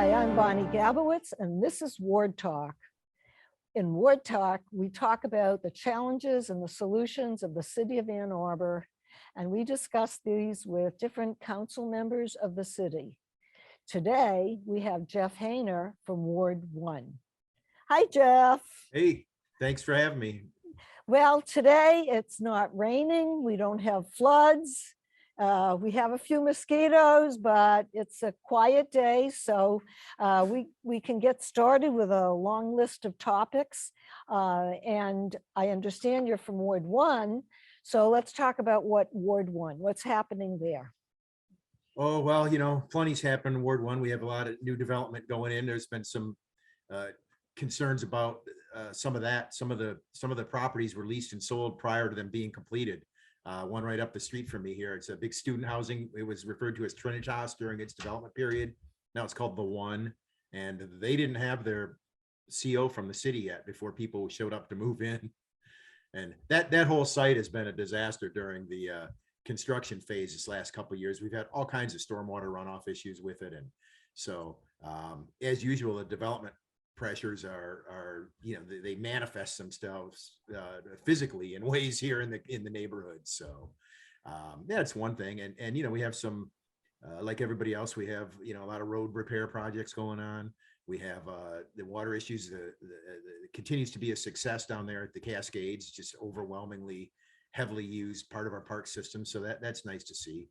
Hi, I'm Bonnie Gabowitz, and this is Ward Talk. In Ward Talk, we talk about the challenges and the solutions of the city of Ann Arbor, and we discuss these with different council members of the city. Today, we have Jeff Hayner from Ward 1. Hi, Jeff. Hey, thanks for having me. Well, today it's not raining. We don't have floods. We have a few mosquitoes, but it's a quiet day, so we can get started with a long list of topics. And I understand you're from Ward 1, so let's talk about what's happening there. Oh, well, plenty's happened in Ward 1. We have a lot of new development going in. There's been some concerns about some of the properties were leased and sold prior to them being completed. One right up the street from me here. It's a big student housing. It was referred to as Trinitas during its development period. Now it's called The One, and they didn't have their CO from the city yet before people showed up to move in. And that whole site has been a disaster during the construction phase this last couple of years. We've had all kinds of stormwater runoff issues with it. And so as usual, the development pressures are they manifest themselves physically in ways here in the neighborhood. So that's one thing. And we have some like everybody else, we have a lot of road repair projects going on. We have the water issues. It continues to be a success down there at the Cascades, just overwhelmingly heavily used part of our park system. So that's nice to see.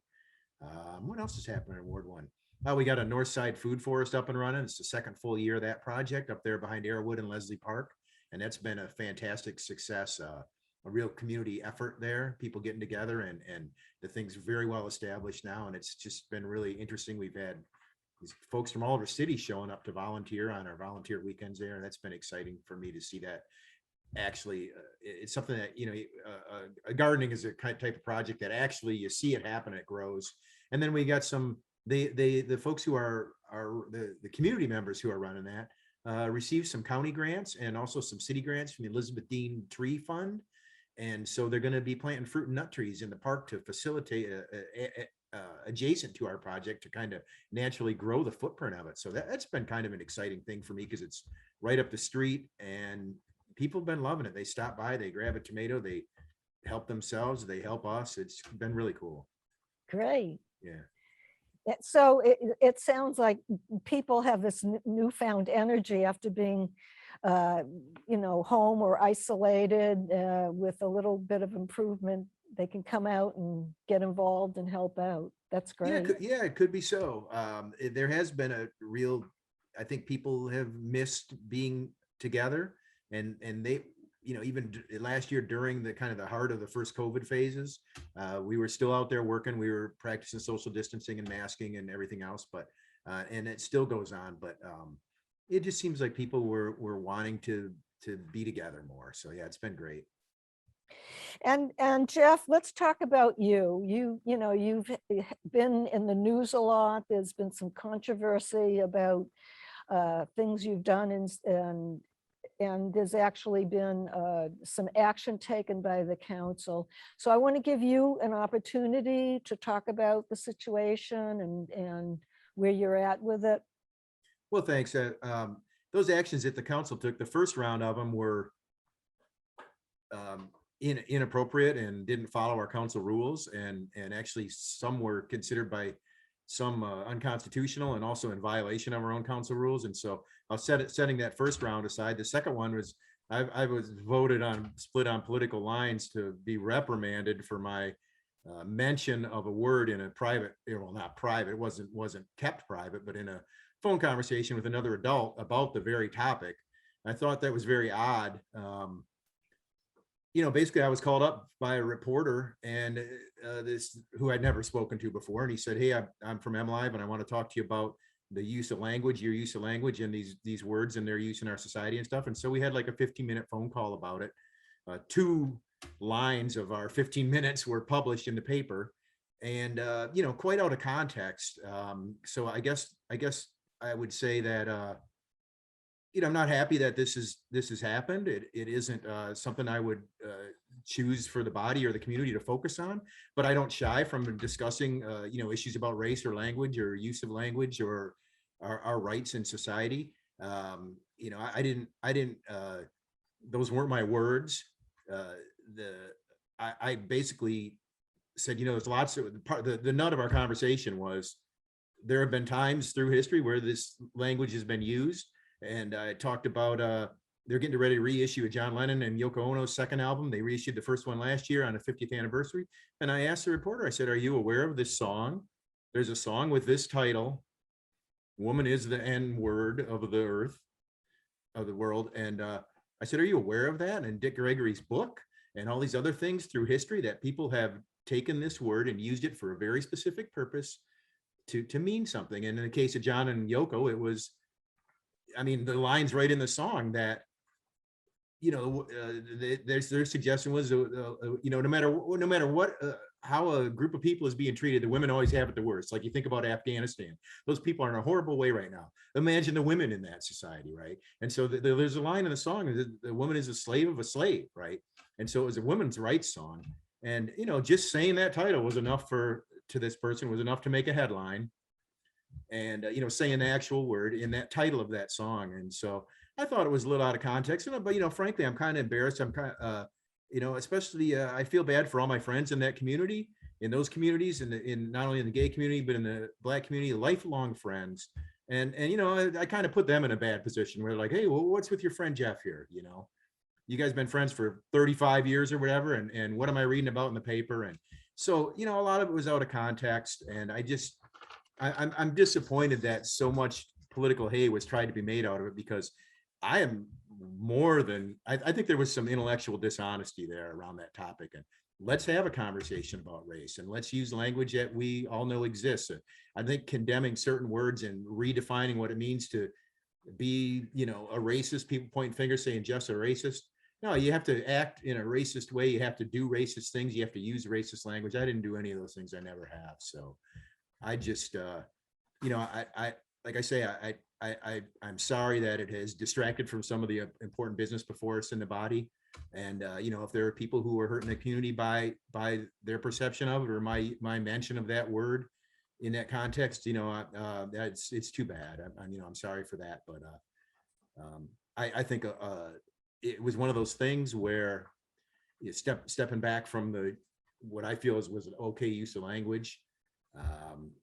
What else is happening in Ward 1? We got a north side food forest up and running. It's the second full year of that project up there behind Arrowwood and Leslie Park. And that's been a fantastic success, a real community effort there, people getting together, and the thing's very well established now. And it's just been really interesting. We've had these folks from all over cities showing up to volunteer on our volunteer weekends there. And that's been exciting for me to see that. Actually, it's something that, gardening is a type of project that actually you see it happen, it grows. And then we got some, the folks who are the community members who are running that received some county grants and also some city grants from the Elizabeth Dean Tree Fund. And so they're going to be planting fruit and nut trees in the park to facilitate adjacent to our project to kind of naturally grow the footprint of it. So that's been kind of an exciting thing for me because it's right up the street and people have been loving it. They stop by, they grab a tomato, they help themselves, they help us. It's been really cool. Great. Yeah. So it sounds like people have this newfound energy after being, home or isolated. With a little bit of improvement, they can come out and get involved and help out. That's great. Yeah, it could be so. There has been a real, I think people have missed being together, and they, even last year during the kind of the heart of the first COVID phases, we were still out there working. We were practicing social distancing and masking and everything else, but and it still goes on. But it just seems like people were wanting to be together more. So yeah, it's been great. And Jeff, let's talk about you. You've been in the news a lot. There's been some controversy about things you've done, and there's actually been some action taken by the council. So I want to give you an opportunity to talk about the situation and where you're at with it. Well, thanks. Those actions that the council took, the first round of them were inappropriate and didn't follow our council rules, and actually some were considered by some unconstitutional and also in violation of our own council rules. And so I'll setting that first round aside. The second one was I was voted on, split on political lines, to be reprimanded for my mention of a word in a private, well, not private, it wasn't kept private, but in a phone conversation with another adult about the very topic. I thought that was very odd. Basically I was called up by a reporter, and this who I'd never spoken to before. And he said, "Hey, I'm from MLive and I want to talk to you about the use of language, your use of language, and these words and their use in our society and stuff." And so we had like a 15-minute phone call about it. 2 lines of our 15 minutes were published in the paper, and quite out of context. So I guess I would say that I'm not happy that this has happened. It isn't something I would choose for the body or the community to focus on, but I don't shy from discussing issues about race or language or use of language or our rights in society. You know, I didn't, those weren't my words. The, I basically said, you know, there's lots of the nut of our conversation was there have been times through history where this language has been used. And I talked about, they're getting ready to reissue a John Lennon and Yoko Ono's second album. They reissued the first one last year on the 50th anniversary. And I asked the reporter, I said, are you aware of this song? There's a song with this title, Woman is the N word of the earth, of the world. And I said, are you aware of that? And Dick Gregory's book and all these other things through history that people have taken this word and used it for a very specific purpose to mean something. And in the case of John and Yoko, it was, I mean, the lines right in the song that, you know, their suggestion was, you know, no matter what, how a group of people is being treated, the women always have it the worst. Like you think about Afghanistan, those people are in a horrible way right now. Imagine the women in that society, right? And so there's a line in the song, the woman is a slave of a slave, right? And so it was a women's rights song. And, you know, just saying that title was enough to this person was enough to make a headline. And, you know, saying the actual word in that title of that song. And so I thought it was a little out of context, but, you know, frankly, I'm kind of embarrassed. I'm kind of, you know, especially I feel bad for all my friends in that community, in those communities, in not only in the gay community, but in the Black community, lifelong friends. And you know, I kind of put them in a bad position where they're like, hey, well, what's with your friend Jeff here? You know, you guys been friends for 35 years or whatever. And what am I reading about in the paper? And so, you know, a lot of it was out of context. And I'm disappointed that so much political hay was tried to be made out of it, because I am more than, I think there was some intellectual dishonesty there around that topic. And let's have a conversation about race, and let's use language that we all know exists. I think condemning certain words and redefining what it means to be, you know, a racist, people pointing fingers saying Jeff's a racist. No, you have to act in a racist way. You have to do racist things. You have to use racist language. I didn't do any of those things. I never have. So I just, you know, like I say, I'm sorry that it has distracted from some of the important business before us in the body. And, you know, if there are people who are hurting the community by their perception of it, or my mention of that word in that context, you know, it's too bad. You know, I'm sorry for that. But I think it was one of those things where you stepping back from what I feel was an okay use of language,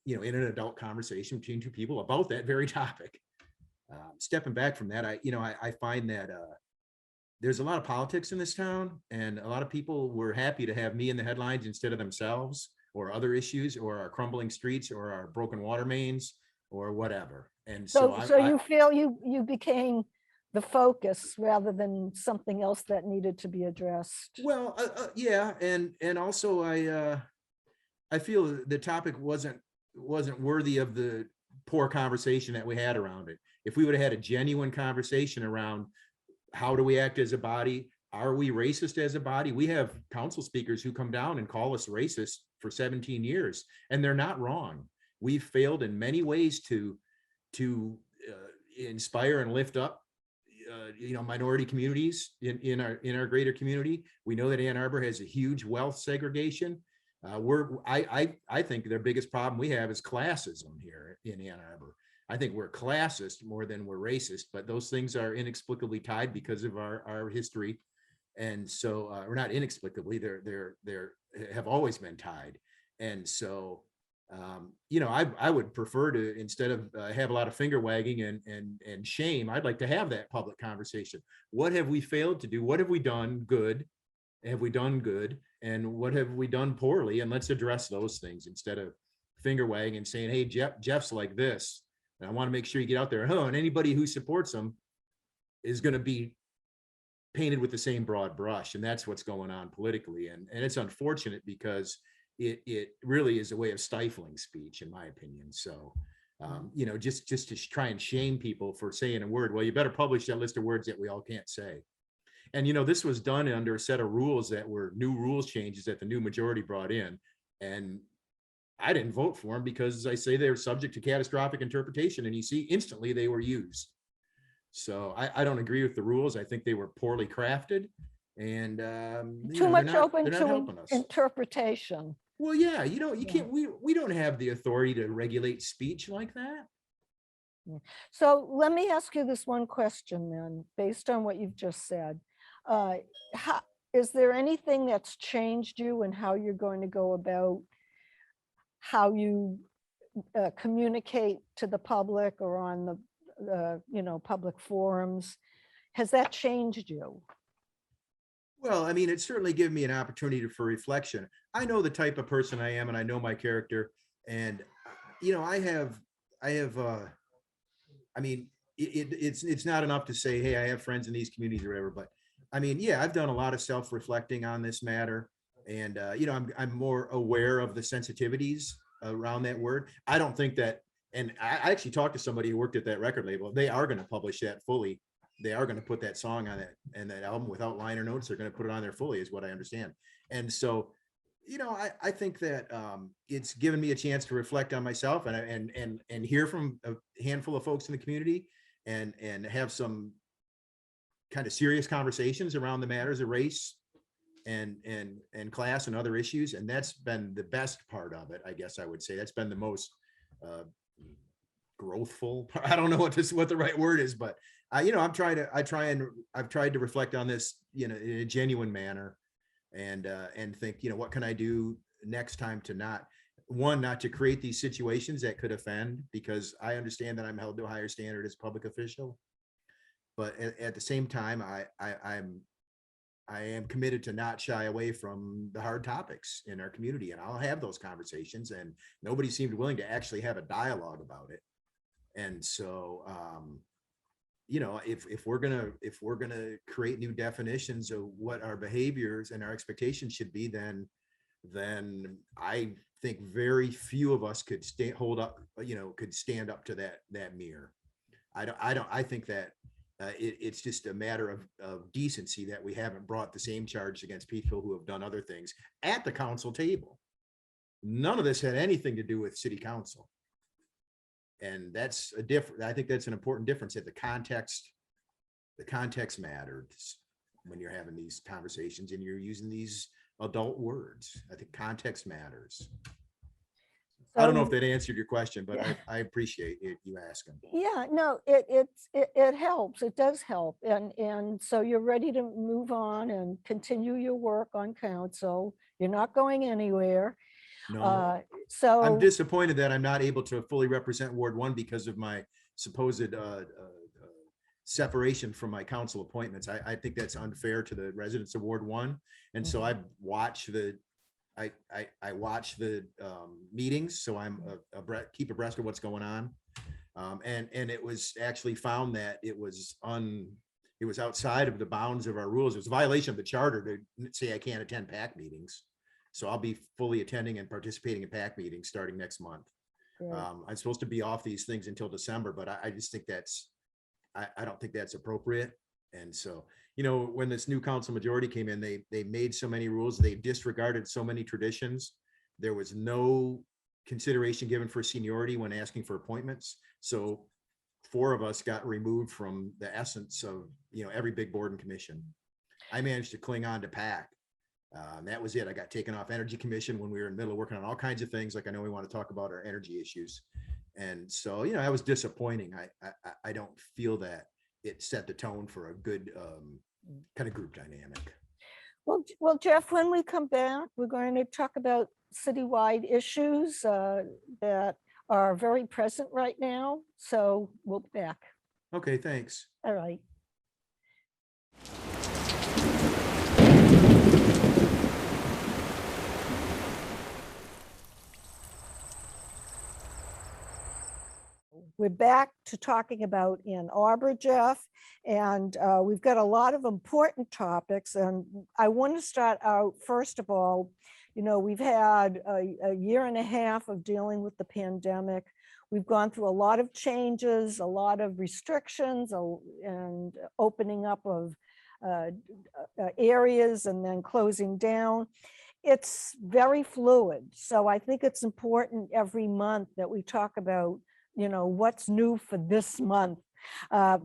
you know, in an adult conversation between two people about that very topic. Stepping back from that, I find that there's a lot of politics in this town, and a lot of people were happy to have me in the headlines instead of themselves, or other issues, or our crumbling streets, or our broken water mains, or whatever. And so you feel you became the focus rather than something else that needed to be addressed. Well, yeah, and also I feel the topic wasn't worthy of the poor conversation that we had around it. If we would have had a genuine conversation around how do we act as a body, are we racist as a body? We have council speakers who come down and call us racist for 17 years, and they're not wrong. We've failed in many ways to inspire and lift up you know, minority communities in our greater community. We know that Ann Arbor has a huge wealth segregation. I think their biggest problem we have is classism here in Ann Arbor. I think we're classist more than we're racist, but those things are inexplicably tied because of our history. And so, or not inexplicably, they're have always been tied. And so, you know, I would prefer to, instead of have a lot of finger wagging and shame, I'd like to have that public conversation. What have we failed to do? What have we done good? Have we done good? And what have we done poorly? And let's address those things instead of finger wagging and saying, hey, Jeff's like this, and I want to make sure you get out there. And anybody who supports him is going to be painted with the same broad brush. And that's what's going on politically. And it's unfortunate, because it really is a way of stifling speech, in my opinion. So, you know, just to try and shame people for saying a word, well, you better publish that list of words that we all can't say. And, you know, this was done under a set of rules that were new rules changes that the new majority brought in. And I didn't vote for them because, as I say, they were subject to catastrophic interpretation. And you see, instantly they were used. So I don't agree with the rules. I think they were poorly crafted, and too much open to us. Interpretation. Well, yeah, you know, you can't, we don't have the authority to regulate speech like that. So let me ask you this one question then, based on what you've just said. Uh, how, is there anything that's changed you and how you're going to go about how you communicate to the public or on the public forums? Has that changed you? Well, I mean, it certainly gave me an opportunity for reflection. I know the type of person I am and I know my character. And, I have, I mean, it's not enough to say, hey, I have friends in these communities or whatever, but I mean, yeah, I've done a lot of self-reflecting on this matter. And, I'm more aware of the sensitivities around that word. I don't think that, and I actually talked to somebody who worked at that record label. They are going to publish that fully. They are going to put that song on it and that album without liner notes. They're going to put it on there fully is what I understand. And so, I think that it's given me a chance to reflect on myself and hear from a handful of folks in the community and have some kind of serious conversations around the matters of race and class and other issues. And that's been the best part of it, I guess I would say. That's been the most growthful. I don't know what the right word is, but I've tried to reflect on this, in a genuine manner and think, what can I do next time to not to create these situations that could offend, because I understand that I'm held to a higher standard as a public official. But at the same time, I am committed to not shy away from the hard topics in our community, and I'll have those conversations, and nobody seemed willing to actually have a dialogue about it. And so, if we're gonna create new definitions of what our behaviors and our expectations should be, then I think very few of us could could stand up to that mirror. I think that it's just a matter of decency that we haven't brought the same charge against people who have done other things at the council table. None of this had anything to do with city council. And that's I think that's an important difference, that the context matters when you're having these conversations and you're using these adult words. I think context matters. I don't know if that answered your question, but yeah. I appreciate you asking. Yeah, no, it helps. It does help. And so you're ready to move on and continue your work on council. You're not going anywhere. No. So I'm disappointed that I'm not able to fully represent Ward 1 because of my supposed separation from my council appointments. I think that's unfair to the residents of Ward 1. And so I watch the meetings, so I'm keep abreast of what's going on. And it was actually found that it was outside of the bounds of our rules. It was a violation of the charter to say I can't attend PAC meetings. So I'll be fully attending and participating in PAC meetings starting next month. I'm supposed to be off these things until December, but I just think I don't think that's appropriate. And so, when this new council majority came in, they made so many rules, they disregarded so many traditions. There was no consideration given for seniority when asking for appointments. So 4 of us got removed from the essence of, every big board and commission. I managed to cling on to PAC. That was it. I got taken off Energy Commission when we were in the middle of working on all kinds of things. Like, I know we want to talk about our energy issues. And so, that was disappointing. I don't feel that it set the tone for a good kind of group dynamic. Well, Jeff, when we come back, we're going to talk about citywide issues that are very present right now. So we'll be back. Okay, thanks. All right. We're back to talking about Ann Arbor, Jeff, and we've got a lot of important topics. And I want to start out, first of all, we've had a year and a half of dealing with the pandemic. We've gone through a lot of changes, a lot of restrictions, and opening up of areas and then closing down. It's very fluid. So I think it's important every month that we talk about what's new for this month.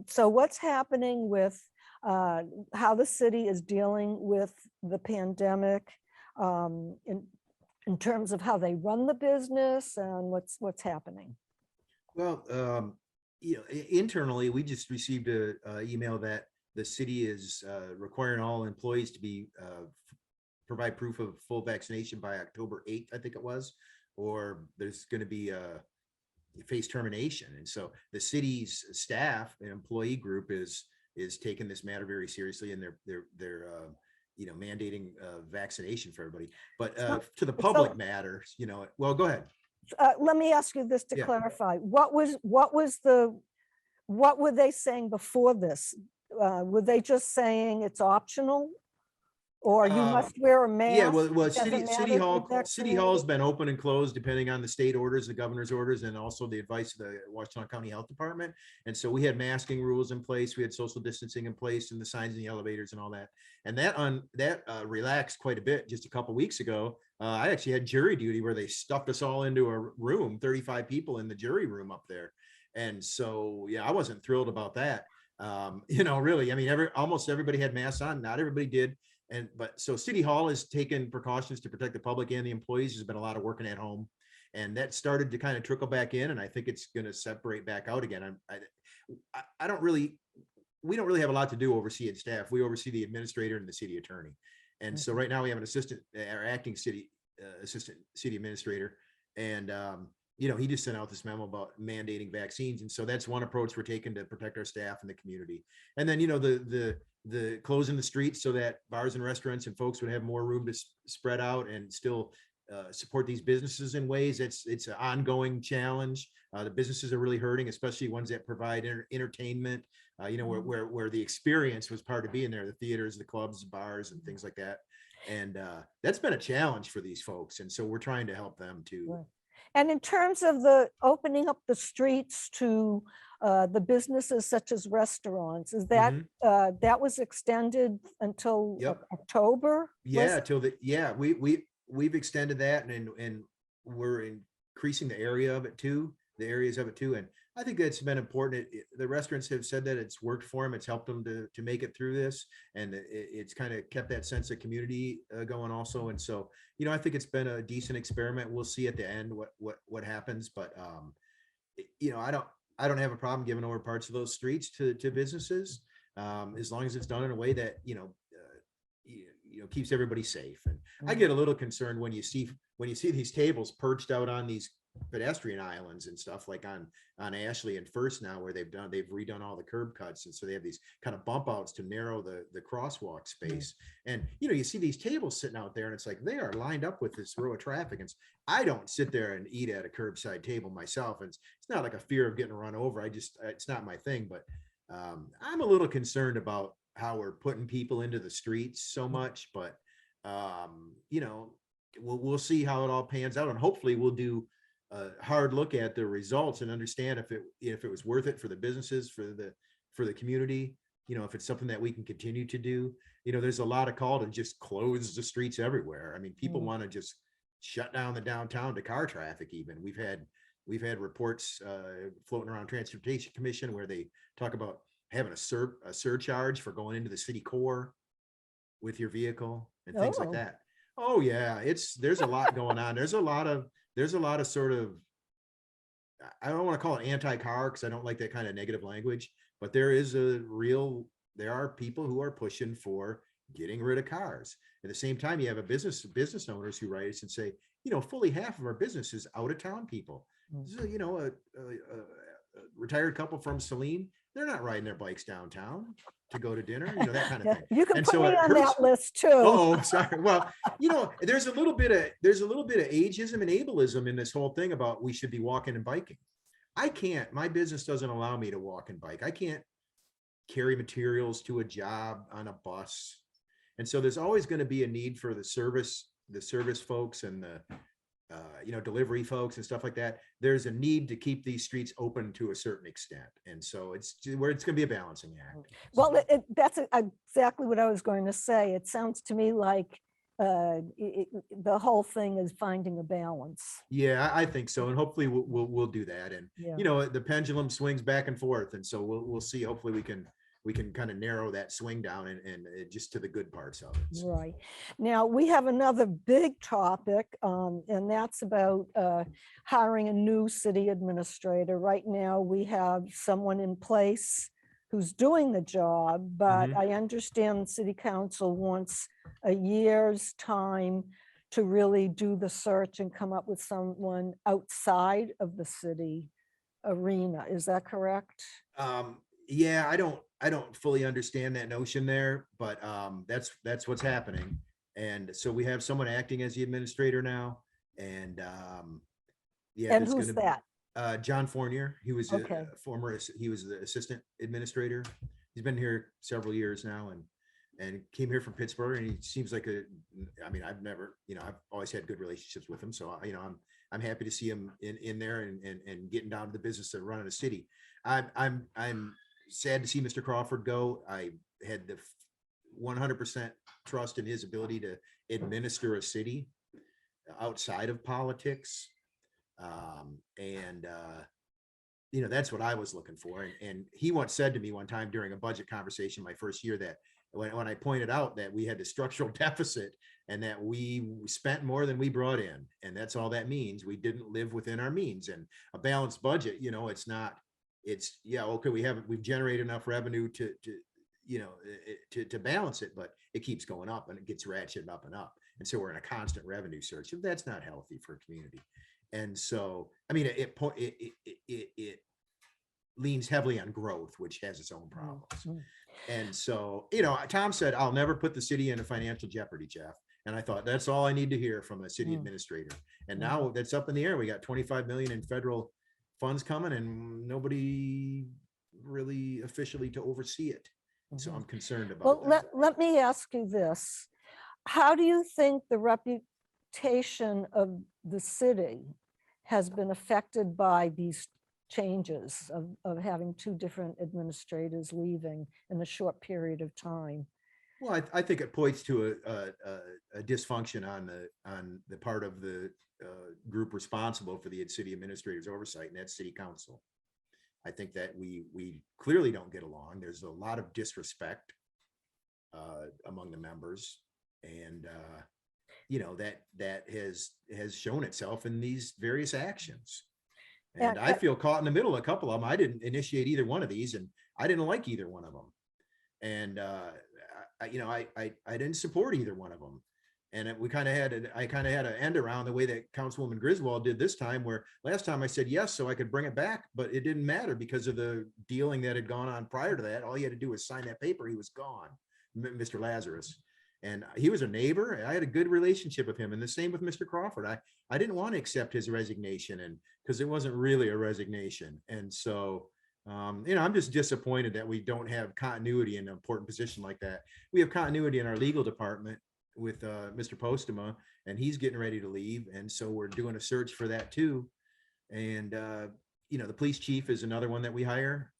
So what's happening with how the city is dealing with the pandemic in terms of how they run the business and what's happening? Well, Internally, we just received a email that the city is requiring all employees to be provide proof of full vaccination by October 8th, I think it was, or there's going to be a face termination. And so the city's staff and employee group is taking this matter very seriously, and they're mandating vaccination for everybody. But to the public matters, well, go ahead. Let me ask you this to Yeah. clarify. What were they saying before this? Were they just saying it's optional? Or you must wear a mask? Yeah, well, it doesn't matter City if Hall, you're City Hall's vaccinated? been open and closed depending on the state orders, the governor's orders, and also the advice of the Washington County Health Department. And so we had masking rules in place, we had social distancing in place, and the signs in the elevators and all that. And that relaxed quite a bit just a couple weeks ago. I actually had jury duty where they stuffed us all into a room, 35 people in the jury room up there. And so, yeah, I wasn't thrilled about that. Really, I mean, almost everybody had masks on, not everybody did. But so City Hall has taken precautions to protect the public and the employees. There's been a lot of working at home, and that started to kind of trickle back in. And I think it's going to separate back out again. I don't really, we don't really have a lot to do overseeing staff. We oversee the administrator and the city attorney. And so right now we have an assistant, our acting assistant city administrator. And, he just sent out this memo about mandating vaccines. And so that's one approach we're taking to protect our staff and the community. And then, the closing the streets so that bars and restaurants and folks would have more room to spread out and still support these businesses in ways. It's an ongoing challenge. The businesses are really hurting, especially ones that provide entertainment, where the experience was part of being there, the theaters, the clubs, bars, and things like that. And that's been a challenge for these folks. And so we're trying to help them too. Right. And in terms of the opening up the streets to the businesses such as restaurants, is that that was extended until October? Yeah, we've extended that, and we're increasing the areas of it too. And I think that's been important. The restaurants have said that it's worked for them. It's helped them to make it through this, and it's kind of kept that sense of community going also. And so, I think it's been a decent experiment. We'll see at the end what happens, but I don't have a problem giving over parts of those streets to businesses, as long as it's done in a way that keeps everybody safe. And I get a little concerned when you see these tables perched out on these pedestrian islands and stuff, like on Ashley and First now, where they've redone all the curb cuts, and so they have these kind of bump outs to narrow the crosswalk space. And you see these tables sitting out there, and it's like they are lined up with this row of traffic. And I don't sit there and eat at a curbside table myself, and it's not like a fear of getting run over. It's not my thing. But I'm a little concerned about how we're putting people into the streets so much. But we'll see how it all pans out, and hopefully we'll do a hard look at the results and understand if it was worth it for the businesses, for the community, if it's something that we can continue to do. There's a lot of call to just close the streets everywhere. I mean, people want to just shut down the downtown to car traffic. Even we've had reports floating around Transportation Commission where they talk about having a surcharge for going into the city core with your vehicle and things like that. Oh yeah, there's a lot going on. There's a lot of sort of, I don't want to call it anti-car because I don't like that kind of negative language, but there are people who are pushing for getting rid of cars. At the same time, you have business owners who write us and say, fully half of our business is out of town people. So, a retired couple from Saline, they're not riding their bikes downtown to go to dinner, that kind of thing. You can and put so me on that list too. Oh, sorry. Well, there's a little bit of ageism and ableism in this whole thing about we should be walking and biking. I can't. My business doesn't allow me to walk and bike. I can't carry materials to a job on a bus, and so there's always going to be a need for the service folks and the delivery folks and stuff like that. There's a need to keep these streets open to a certain extent. And so it's going to be a balancing act. Well, that's exactly what I was going to say. It sounds to me like the whole thing is finding a balance. Yeah, I think so. And hopefully we'll do that. And, the pendulum swings back and forth. And so we'll see, hopefully we can we can kind of narrow that swing down and just to the good parts of it. So, Right. Now, we have another big topic, and that's about hiring a new city administrator. Right now, we have someone in place who's doing the job, but I understand city council wants a year's time to really do the search and come up with someone outside of the city arena. Is that correct? Yeah, I don't fully understand that notion there, but that's what's happening. And so we have someone acting as the administrator now. And yeah, And there's who's gonna be that? John Fournier. He was Okay. he was the assistant administrator. He's been here several years now and came here from Pittsburgh, and he seems like I mean, I've never, I've always had good relationships with him. So, I'm happy to see him in there and getting down to the business of running a city. I'm sad to see Mr. Crawford go. I had the 100% trust in his ability to administer a city outside of politics. And that's what I was looking for. And he once said to me one time during a budget conversation my first year that when I pointed out that we had the structural deficit and that we spent more than we brought in, and that's all that means. We didn't live within our means. And a balanced budget, okay, we've generated enough revenue to balance it, but it keeps going up and it gets ratcheted up and up. And so we're in a constant revenue search. That's not healthy for a community. And so, I mean, it leans heavily on growth, which has its own problems. And so, Tom said, I'll never put the city in a financial jeopardy, Jeff. And I thought that's all I need to hear from a city administrator. And now that's up in the air. We got 25 million in federal funds coming and nobody really officially to oversee it. So I'm concerned about that. Let me ask you this. How do you think the reputation of the city has been affected by these changes of having two different administrators leaving in a short period of time? Well, I think it points to a dysfunction on the part of the group responsible for the city administrator's oversight, and that's city council. I think that we clearly don't get along. There's a lot of disrespect among the members, and that has shown itself in these various actions. And I feel caught in the middle of a couple of them. I didn't initiate either one of these, and I didn't like either one of them. And I didn't support either one of them. And I kind of had an end around the way that Councilwoman Griswold did this time, where last time I said yes so I could bring it back, but it didn't matter because of the dealing that had gone on prior to that. All he had to do was sign that paper. He was gone, Mr. Lazarus. And he was a neighbor. I had a good relationship with him. And the same with Mr. Crawford. I didn't want to accept his resignation, and because it wasn't really a resignation. And so, I'm just disappointed that we don't have continuity in an important position like that. We have continuity in our legal department with Mr. Postema, and he's getting ready to leave. And so we're doing a search for that too. And, the police chief is another one that we hire,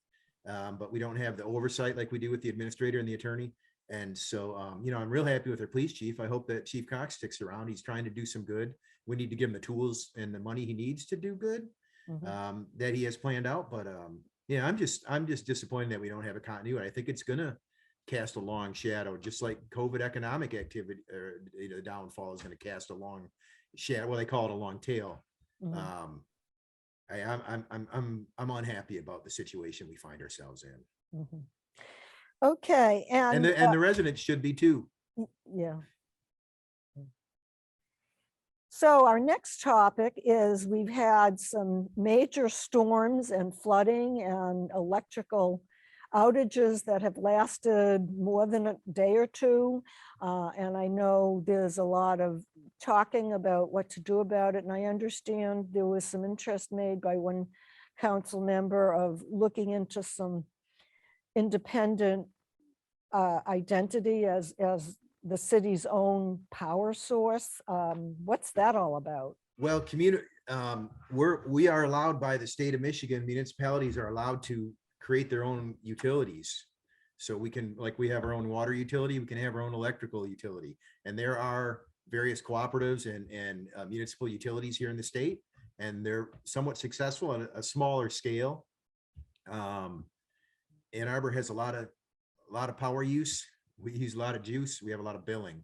but we don't have the oversight like we do with the administrator and the attorney. And so, I'm real happy with our police chief. I hope that Chief Cox sticks around. He's trying to do some good. We need to give him the tools and the money he needs to do good that he has planned out. But I'm just disappointed that we don't have a continuity. I think it's going to cast a long shadow, just like COVID economic activity or the downfall is going to cast a long shadow. Well, they call it a long tail. I'm unhappy about the situation we find ourselves in. Okay, and the residents should be too. Yeah. So our next topic is we've had some major storms and flooding and electrical outages that have lasted more than a day or two. And I know there's a lot of talking about what to do about it. And I understand there was some interest made by one council member of looking into some independent identity as the city's own power source. What's that all about? Well, we are allowed by the state of Michigan, municipalities are allowed to create their own utilities. So we can, like we have our own water utility, we can have our own electrical utility. And there are various cooperatives and municipal utilities here in the state, and they're somewhat successful on a smaller scale. Ann Arbor has a lot of a lot of power use. We use a lot of juice. We have a lot of billing.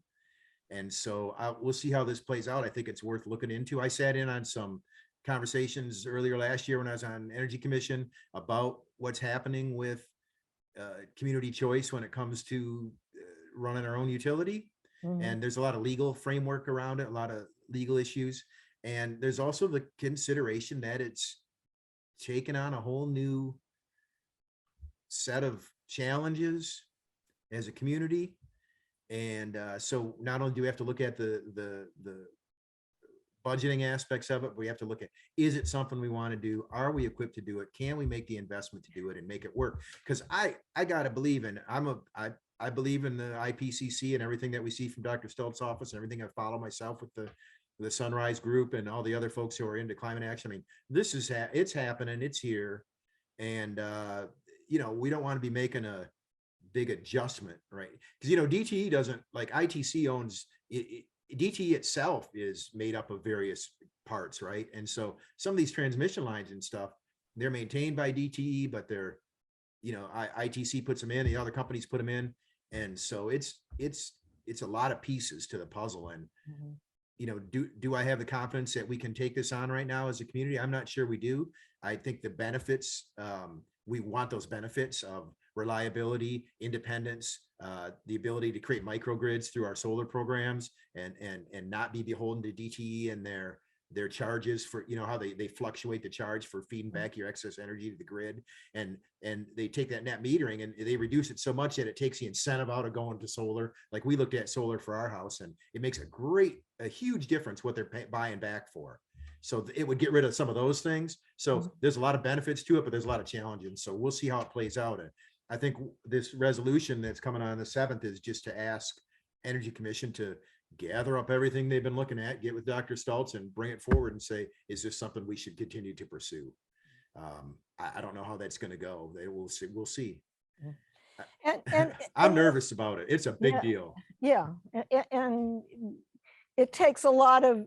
And so we'll see how this plays out. I think it's worth looking into. I sat in on some conversations earlier last year when I was on Energy Commission about what's happening with community choice when it comes to running our own utility. And there's a lot of legal framework around it, a lot of legal issues. And there's also the consideration that it's taken on a whole new set of challenges as a community. And so not only do we have to look at the budgeting aspects of it, but we have to look at, is it something we want to do? Are we equipped to do it? Can we make the investment to do it and make it work? Because I gotta believe in, I believe in the IPCC and everything that we see from Dr. Stoltz's office and everything I follow myself with the Sunrise Group and all the other folks who are into climate action. I mean, this is it's happening, it's here. And you know, we don't want to be making a big adjustment, right? Because, you know, DTE doesn't, like, ITC owns DTE itself is made up of various parts, right? And so some of these transmission lines and stuff, they're maintained by DTE, but they're, you know, ITC puts them in, the other companies put them in. And so it's a lot of pieces to the puzzle. And, you know, do I have the confidence that we can take this on right now as a community? I'm not sure we do. I think the benefits, we want those benefits of reliability, independence, the ability to create microgrids through our solar programs and not be beholden to DTE and their charges for, you know, how they fluctuate the charge for feeding back your excess energy to the grid. And they take that net metering and they reduce it so much that it takes the incentive out of going to solar. Like, we looked at solar for our house and it makes a huge difference what they're buying back for. So it would get rid of some of those things. So there's a lot of benefits to it, but there's a lot of challenges. So we'll see how it plays out. And I think this resolution that's coming on the 7th is just to ask Energy Commission to gather up everything they've been looking at, get with Dr. Stoltz and bring it forward and say, is this something we should continue to pursue? I don't know how that's going to go. We'll see. We'll see. And I'm nervous about it. It's a big deal. Yeah. And it takes a lot of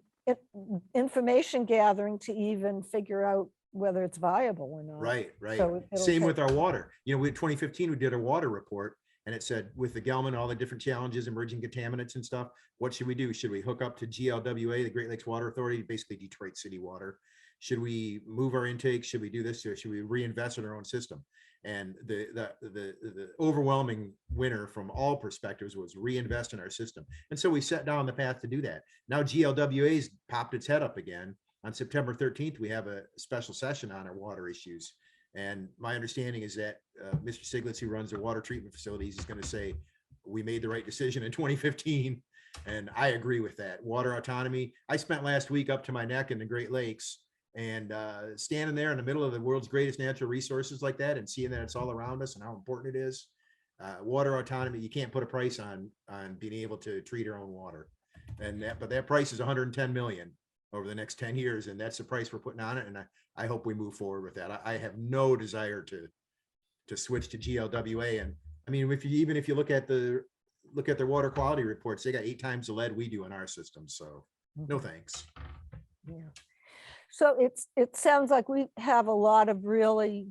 information gathering to even figure out whether it's viable or not. Right. So Same with our water. You know, in 2015, we did a water report and it said, with the Gelman, all the different challenges, emerging contaminants and stuff, what should we do? Should we hook up to GLWA, the Great Lakes Water Authority, basically Detroit City Water? Should we move our intake? Should we do this? Or should we reinvest in our own system? And the overwhelming winner from all perspectives was reinvest in our system. And so we set down the path to do that. Now GLWA's popped its head up again. On September 13th, we have a special session on our water issues. And my understanding is that Mr. Siglitz, who runs the water treatment facilities, is going to say, we made the right decision in 2015. And I agree with that. Water autonomy. I spent last week up to my neck in the Great Lakes and standing there in the middle of the world's greatest natural resources like that and seeing that it's all around us and how important it is. Water autonomy, you can't put a price on being able to treat your own water. But that price is 110 million over the next 10 years. And that's the price we're putting on it. And I hope we move forward with that. I have no desire to switch to GLWA. And I mean, even if you look at their water quality reports, they got 8 times the lead we do in our system. So no thanks. Yeah. So it sounds like we have a lot of really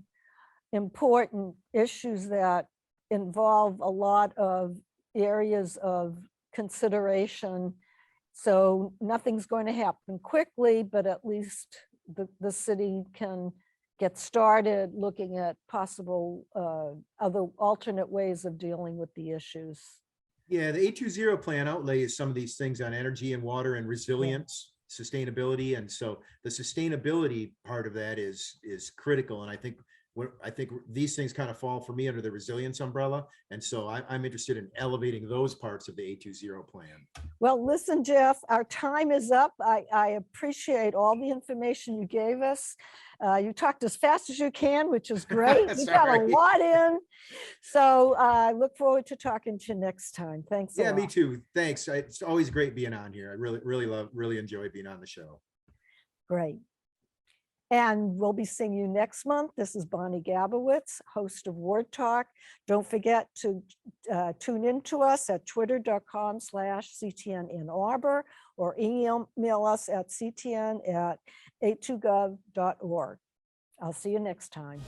important issues that involve a lot of areas of consideration. So nothing's going to happen quickly, but at least the city can get started looking at possible other alternate ways of dealing with the issues. Yeah, the 820 plan outlays some of these things on energy and water and resilience, sustainability. And so the sustainability part of that is critical. And I think these things kind of fall for me under the resilience umbrella. And so I'm interested in elevating those parts of the 820 plan. Well, listen, Jeff, our time is up. I appreciate all the information you gave us. You talked as fast as you can, which is great. You got a lot in. So I look forward to talking to you next time. Thanks. Yeah, me too. Thanks. It's always great being on here. I really enjoy being on the show. Great. And we'll be seeing you next month. This is Bonnie Gabowitz, host of Ward Talk. Don't forget to tune in to us at twitter.com/CTN in Arbor or email us at ctn@a2gov.org. I'll see you next time.